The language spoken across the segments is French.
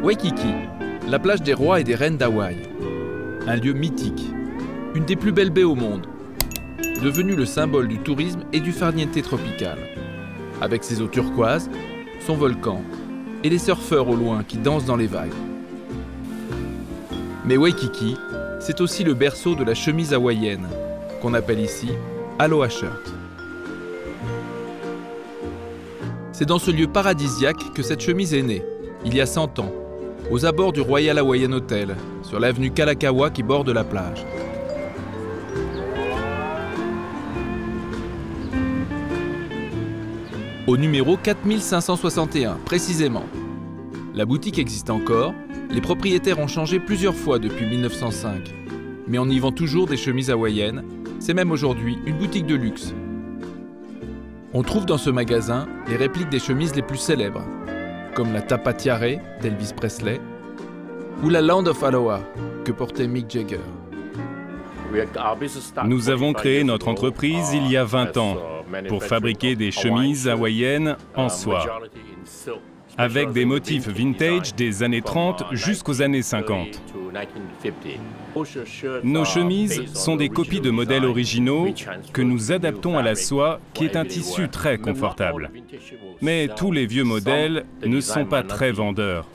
Waikiki, la plage des rois et des reines d'Hawaï. Un lieu mythique, une des plus belles baies au monde, devenue le symbole du tourisme et du farniente tropical. Avec ses eaux turquoises, son volcan et les surfeurs au loin qui dansent dans les vagues. Mais Waikiki, c'est aussi le berceau de la chemise hawaïenne, qu'on appelle ici Aloha Shirt. C'est dans ce lieu paradisiaque que cette chemise est née, il y a 100 ans, aux abords du Royal Hawaiian Hotel, sur l'avenue Kalakaua qui borde la plage. Au numéro 4561, précisément. La boutique existe encore, les propriétaires ont changé plusieurs fois depuis 1905, mais on y vend toujours des chemises hawaïennes, c'est même aujourd'hui une boutique de luxe. On trouve dans ce magasin les répliques des chemises les plus célèbres, comme la Tapa Tiare d'Elvis Presley ou la Land of Aloha que portait Mick Jagger. Nous avons créé notre entreprise il y a 20 ans pour fabriquer des chemises hawaïennes en soie, avec des motifs vintage des années 30 jusqu'aux années 50. Nos chemises sont des copies de modèles originaux que nous adaptons à la soie, qui est un tissu très confortable. Mais tous les vieux modèles ne sont pas très vendeurs.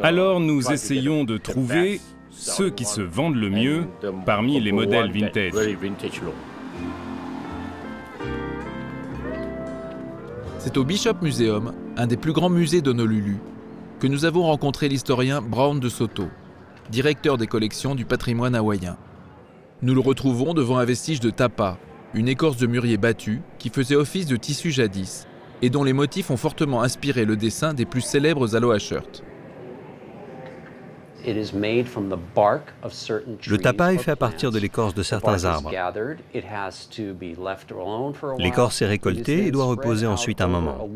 Alors nous essayons de trouver ceux qui se vendent le mieux parmi les modèles vintage. C'est au Bishop Museum, un des plus grands musées d'Honolulu, que nous avons rencontré l'historien Brown de Soto, directeur des collections du patrimoine hawaïen. Nous le retrouvons devant un vestige de tapa, une écorce de mûrier battue qui faisait office de tissu jadis et dont les motifs ont fortement inspiré le dessin des plus célèbres Aloha Shirts. Le tapa est fait à partir de l'écorce de certains arbres. L'écorce est récoltée et doit reposer ensuite un moment.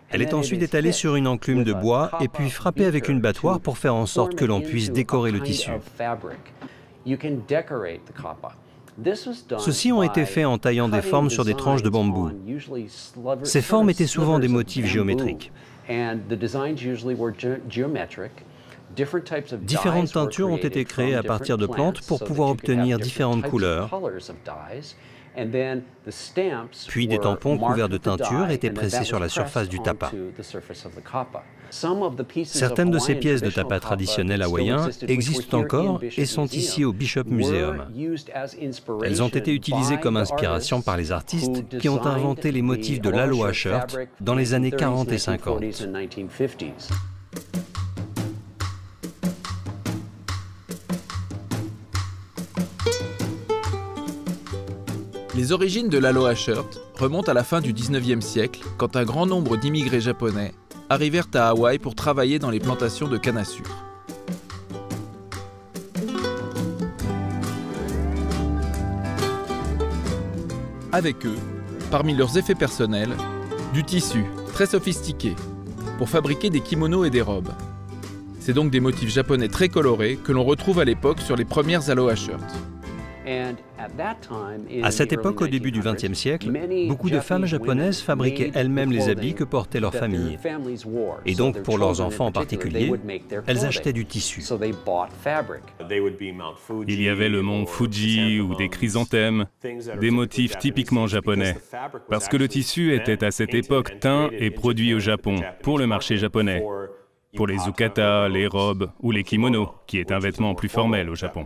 Elle est ensuite étalée sur une enclume de bois et puis frappée avec une battoire pour faire en sorte que l'on puisse décorer le tissu. Ceux-ci ont été faits en taillant des formes sur des tranches de bambou. Ces formes étaient souvent des motifs géométriques. Différentes teintures ont été créées à partir de plantes pour pouvoir obtenir différentes couleurs. Puis des tampons couverts de teinture étaient pressés sur la surface du tapa. Certaines de ces pièces de tapa traditionnels hawaïens existent encore et sont ici au Bishop Museum. Elles ont été utilisées comme inspiration par les artistes qui ont inventé les motifs de l'Aloha Shirt dans les années 40 et 50. Les origines de l'Aloha Shirt remontent à la fin du 19e siècle, quand un grand nombre d'immigrés japonais arrivèrent à Hawaï pour travailler dans les plantations de canne à sucre. Avec eux, parmi leurs effets personnels, du tissu très sophistiqué pour fabriquer des kimonos et des robes. C'est donc des motifs japonais très colorés que l'on retrouve à l'époque sur les premières Aloha Shirts. À cette époque, au début du XXe siècle, beaucoup de femmes japonaises fabriquaient elles-mêmes les habits que portaient leurs familles. Et donc, pour leurs enfants en particulier, elles achetaient du tissu. Il y avait le mont Fuji ou des chrysanthèmes, des motifs typiquement japonais, parce que le tissu était à cette époque teint et produit au Japon, pour le marché japonais, pour les yukata, les robes ou les kimonos, qui est un vêtement plus formel au Japon.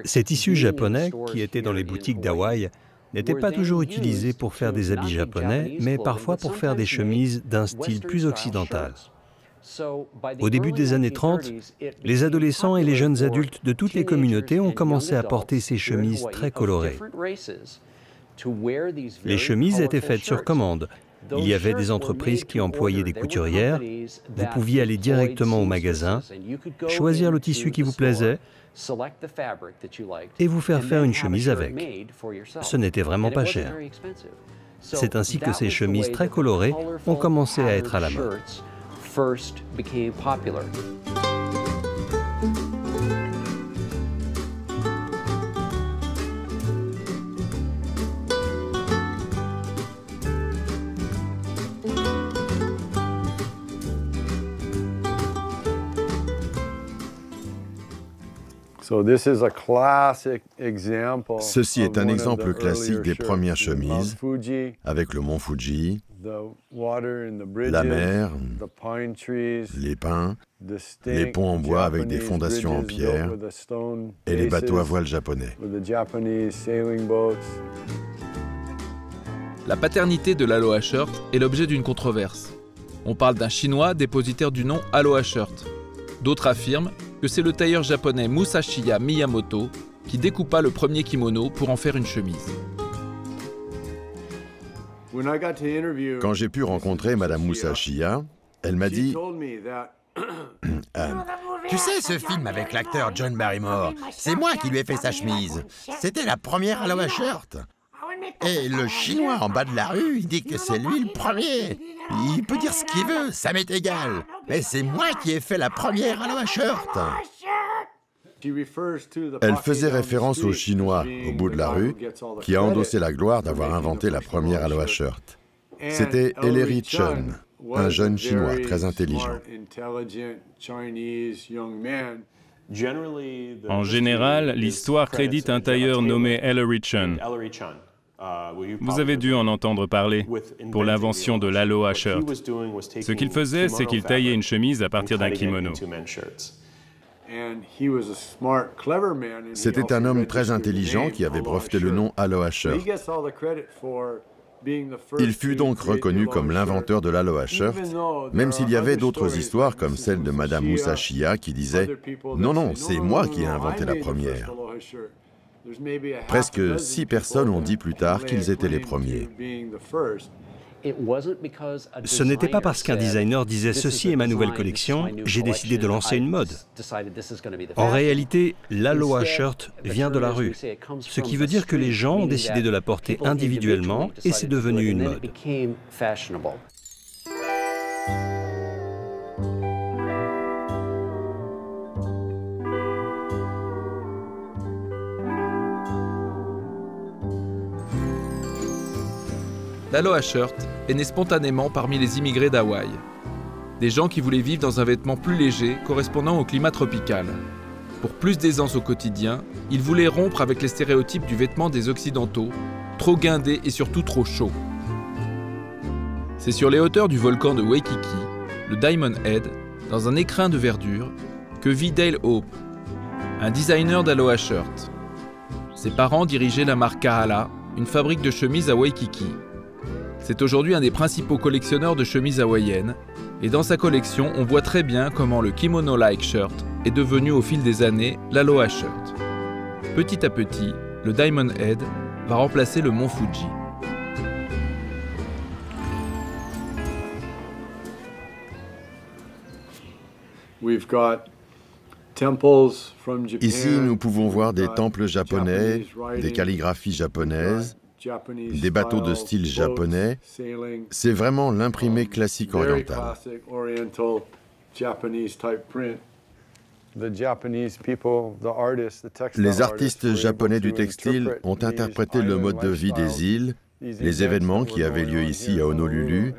Ces tissus japonais, qui étaient dans les boutiques d'Hawaï, n'étaient pas toujours utilisés pour faire des habits japonais, mais parfois pour faire des chemises d'un style plus occidental. Au début des années 30, les adolescents et les jeunes adultes de toutes les communautés ont commencé à porter ces chemises très colorées. Les chemises étaient faites sur commande. Il y avait des entreprises qui employaient des couturières. Vous pouviez aller directement au magasin, choisir le tissu qui vous plaisait et vous faire faire une chemise avec. Ce n'était vraiment pas cher. C'est ainsi que ces chemises très colorées ont commencé à être à la mode. Ceci est un exemple classique des premières chemises, avec le mont Fuji, la mer, les pins, les ponts en bois avec des fondations en pierre et les bateaux à voile japonais. La paternité de l'Aloha Shirt est l'objet d'une controverse. On parle d'un Chinois dépositaire du nom Aloha Shirt. D'autres affirment que c'est le tailleur japonais Musashiya Miyamoto qui découpa le premier kimono pour en faire une chemise. Quand j'ai pu rencontrer Madame Musashiya, elle m'a dit Tu sais, ce film avec l'acteur John Barrymore, c'est moi qui lui ai fait sa chemise. C'était la première Aloha Shirt. Et le Chinois en bas de la rue, il dit que c'est lui le premier. Il peut dire ce qu'il veut, ça m'est égal. Mais c'est moi qui ai fait la première Aloha Shirt. Elle faisait référence au Chinois, au bout de la rue, qui a endossé la gloire d'avoir inventé la première Aloha Shirt. C'était Ellery Chun, un jeune Chinois très intelligent. En général, l'histoire crédite un tailleur nommé Ellery Chun. Vous avez dû en entendre parler pour l'invention de l'Aloha Shirt. Ce qu'il faisait, c'est qu'il taillait une chemise à partir d'un kimono. C'était un homme très intelligent qui avait breveté le nom Aloha Shirt. Il fut donc reconnu comme l'inventeur de l'Aloha Shirt, même s'il y avait d'autres histoires comme celle de Madame Musashiya qui disait « Non, non, c'est moi qui ai inventé la première ». Presque 6 personnes ont dit plus tard qu'ils étaient les premiers. Ce n'était pas parce qu'un designer disait « Ceci est ma nouvelle collection, j'ai décidé de lancer une mode ». En réalité, l'Aloha Shirt vient de la rue, ce qui veut dire que les gens ont décidé de la porter individuellement et c'est devenu une mode. L'Aloha Shirt est né spontanément parmi les immigrés d'Hawaï. Des gens qui voulaient vivre dans un vêtement plus léger correspondant au climat tropical. Pour plus d'aisance au quotidien, ils voulaient rompre avec les stéréotypes du vêtement des Occidentaux, trop guindé et surtout trop chaud. C'est sur les hauteurs du volcan de Waikiki, le Diamond Head, dans un écrin de verdure, que vit Dale Hope, un designer d'Aloha Shirt. Ses parents dirigeaient la marque Kahala, une fabrique de chemises à Waikiki. C'est aujourd'hui un des principaux collectionneurs de chemises hawaïennes, et dans sa collection, on voit très bien comment le kimono-like shirt est devenu au fil des années l'Aloha Shirt. Petit à petit, le Diamond Head va remplacer le mont Fuji. Ici, nous pouvons voir des temples japonais, des calligraphies japonaises, des bateaux de style japonais. C'est vraiment l'imprimé classique oriental. Les artistes japonais du textile ont interprété le mode de vie des îles, les événements qui avaient lieu ici à Honolulu,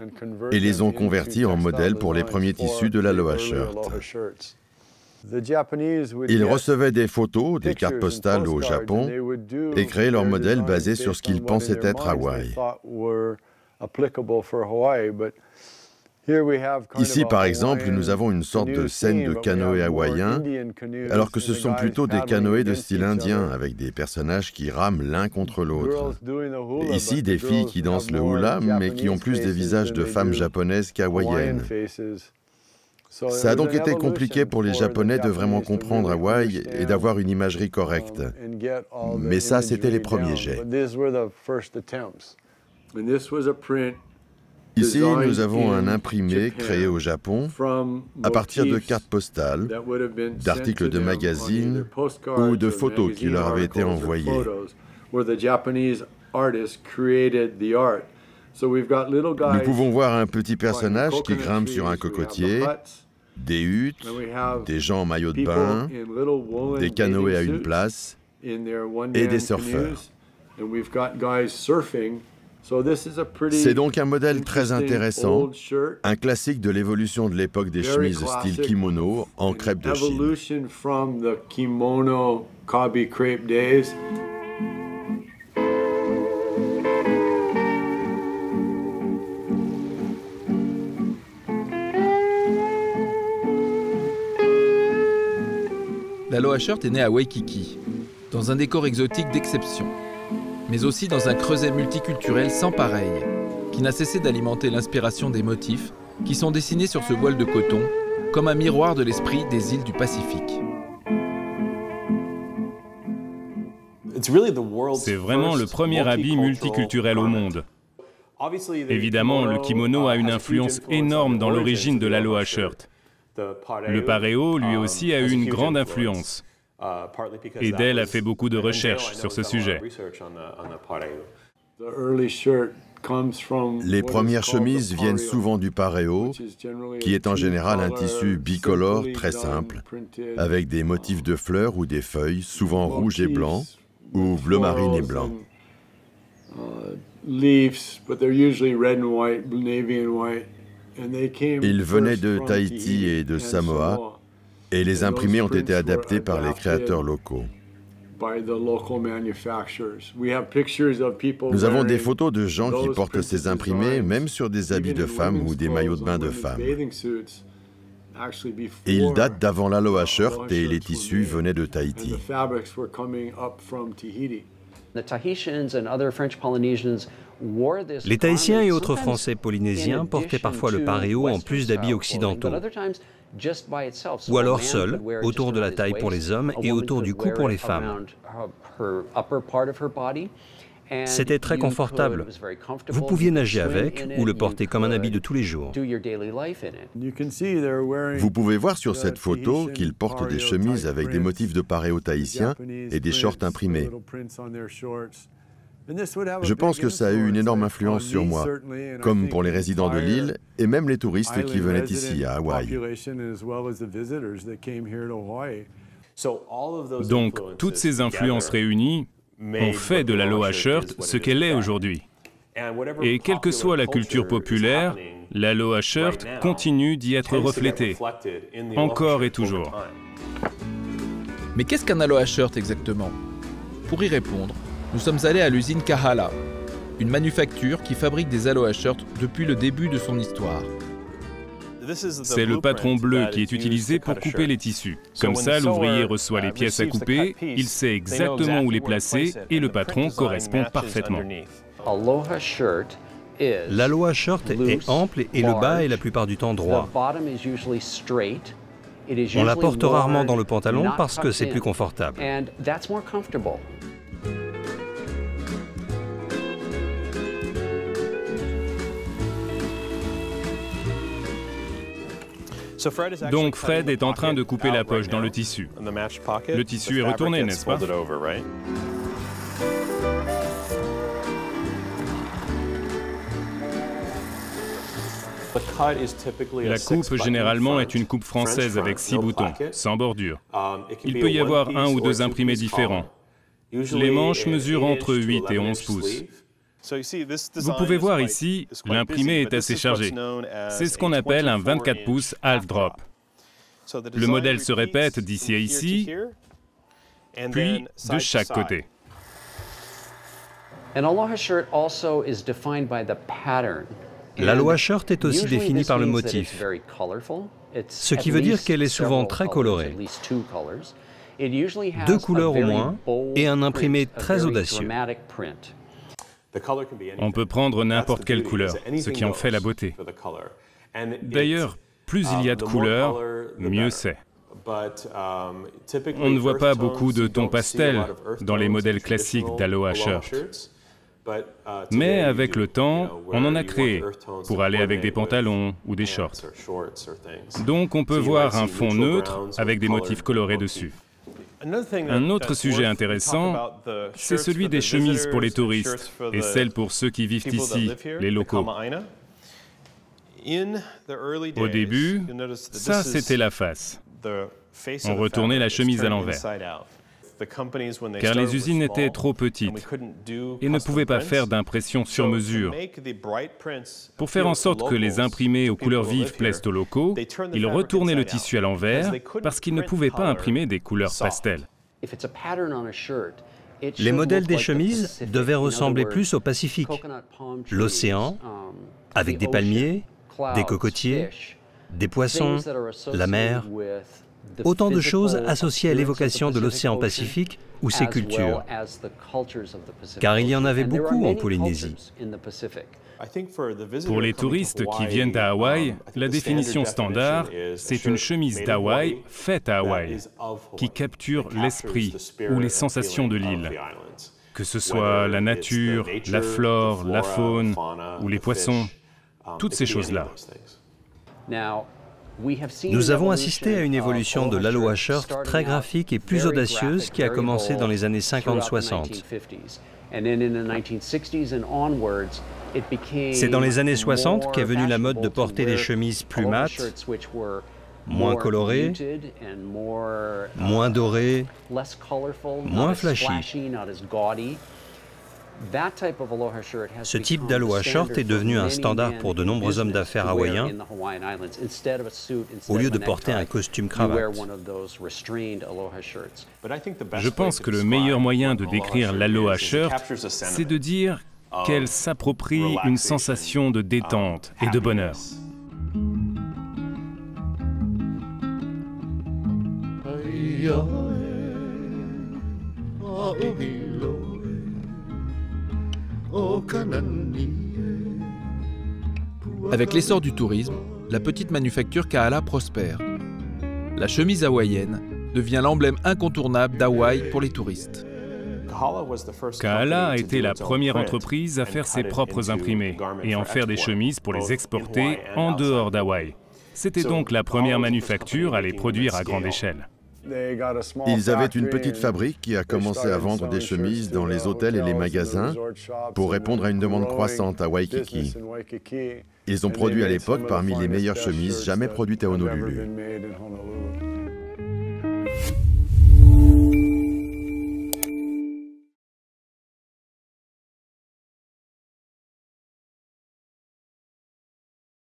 et les ont convertis en modèles pour les premiers tissus de l'Aloha Shirt. Ils recevaient des photos, des cartes postales au Japon et créaient leurs modèles basés sur ce qu'ils pensaient être Hawaï. Ici, par exemple, nous avons une sorte de scène de canoë hawaïen, alors que ce sont plutôt des canoës de style indien, avec des personnages qui rament l'un contre l'autre. Ici, des filles qui dansent le hula, mais qui ont plus des visages de femmes japonaises qu'hawaïennes. Ça a donc été compliqué pour les Japonais de vraiment comprendre Hawaï et d'avoir une imagerie correcte. Mais ça, c'était les premiers jets. Ici, nous avons un imprimé créé au Japon à partir de cartes postales, d'articles de magazines ou de photos qui leur avaient été envoyées. Nous pouvons voir un petit personnage qui grimpe sur un cocotier, des huttes, des gens en maillot de bain, des canoës à une place et des surfeurs. C'est donc un modèle très intéressant, un classique de l'évolution de l'époque des chemises style kimono en crêpe de Chine. L'aloha shirt est né à Waikiki, dans un décor exotique d'exception, mais aussi dans un creuset multiculturel sans pareil, qui n'a cessé d'alimenter l'inspiration des motifs qui sont dessinés sur ce voile de coton, comme un miroir de l'esprit des îles du Pacifique. C'est vraiment le premier habit multiculturel au monde. Évidemment, le kimono a une influence énorme dans l'origine de l'aloha shirt. Le pareo, lui aussi, a eu une grande influence. Edel a fait beaucoup de recherches sur ce sujet. Les premières chemises viennent souvent du pareo, qui est en général un tissu bicolore très simple, avec des motifs de fleurs ou des feuilles, souvent rouges et blancs, ou bleu marine et blanc. Ils venaient de Tahiti et de Samoa, et les imprimés ont été adaptés par les créateurs locaux. Nous avons des photos de gens qui portent ces imprimés, même sur des habits de femmes ou des maillots de bain de femmes. Et ils datent d'avant l'aloha shirt et les tissus venaient de Tahiti. Les Tahitiens et autres Français polynésiens portaient parfois le pareo en plus d'habits occidentaux, ou alors seul, autour de la taille pour les hommes et autour du cou pour les femmes. C'était très confortable. Vous pouviez nager avec ou le porter comme un habit de tous les jours. Vous pouvez voir sur cette photo qu'ils portent des chemises avec des motifs de pareo tahitien et des shorts imprimés. Je pense que ça a eu une énorme influence sur moi, comme pour les résidents de l'île et même les touristes qui venaient ici à Hawaï. Donc, toutes ces influences réunies ont fait de l'aloha shirt ce qu'elle est aujourd'hui. Et quelle que soit la culture populaire, l'aloha shirt continue d'y être reflétée, encore et toujours. Mais qu'est-ce qu'un aloha shirt exactement? Pour y répondre, nous sommes allés à l'usine Kahala, une manufacture qui fabrique des aloha shirts depuis le début de son histoire. C'est le patron bleu qui est utilisé pour couper les tissus. Comme ça, l'ouvrier reçoit les pièces à couper, il sait exactement où les placer et le patron correspond parfaitement. L'aloha shirt est ample et le bas est la plupart du temps droit. On la porte rarement dans le pantalon parce que c'est plus confortable. Donc Fred est en train de couper la poche dans le tissu. Le tissu est retourné, n'est-ce pas? La coupe, généralement, est une coupe française avec 6 boutons, sans bordure. Il peut y avoir 1 ou 2 imprimés différents. Les manches mesurent entre 8 et 11 pouces. Vous pouvez voir ici, l'imprimé est assez chargé. C'est ce qu'on appelle un 24 pouces half drop. Le modèle se répète d'ici à ici, puis de chaque côté. L'aloha shirt est aussi définie par le motif, ce qui veut dire qu'elle est souvent très colorée. 2 couleurs au moins et un imprimé très audacieux. On peut prendre n'importe quelle couleur, ce qui en fait la beauté. D'ailleurs, plus il y a de couleurs, mieux c'est. On ne voit pas beaucoup de tons pastels dans les modèles classiques d'aloha shirt. Mais avec le temps, on en a créé pour aller avec des pantalons ou des shorts. Donc on peut voir un fond neutre avec des motifs colorés dessus. Un autre sujet intéressant, c'est celui des chemises pour les touristes et celles pour ceux qui vivent ici, les locaux. Au début, ça c'était la face. On retournait la chemise à l'envers. car les usines étaient trop petites et ne pouvaient pas faire d'impression sur mesure. Pour faire en sorte que les imprimés aux couleurs vives plaisent aux locaux, ils retournaient le tissu à l'envers parce qu'ils ne pouvaient pas imprimer des couleurs pastel. Les modèles des chemises devaient ressembler plus au Pacifique, l'océan, avec des palmiers, des cocotiers, des poissons, la mer, autant de choses associées à l'évocation de l'océan Pacifique ou ses cultures, car il y en avait beaucoup en Polynésie. Pour les touristes qui viennent à Hawaï, la définition standard, c'est une chemise d'Hawaï faite à Hawaï, qui capture l'esprit ou les sensations de l'île. Que ce soit la nature, la flore, la faune ou les poissons, toutes ces choses-là. Nous avons assisté à une évolution de l'Aloha Shirt très graphique et plus audacieuse qui a commencé dans les années 50-60. C'est dans les années 60 qu'est venue la mode de porter des chemises plus mates, moins colorées, moins dorées, moins flashy. Ce type d'Aloha Shirt est devenu un standard pour de nombreux hommes d'affaires hawaïens, au lieu de porter un costume cravate. Je pense que le meilleur moyen de décrire l'Aloha Shirt, c'est de dire qu'elle s'approprie une sensation de détente et de bonheur. Avec l'essor du tourisme, la petite manufacture Kahala prospère. La chemise hawaïenne devient l'emblème incontournable d'Hawaï pour les touristes. Kahala a été la première entreprise à faire ses propres imprimés et en faire des chemises pour les exporter en dehors d'Hawaï. C'était donc la première manufacture à les produire à grande échelle. Ils avaient une petite fabrique qui a commencé à vendre des chemises dans les hôtels et les magasins pour répondre à une demande croissante à Waikiki. Ils ont produit à l'époque parmi les meilleures chemises jamais produites à Honolulu.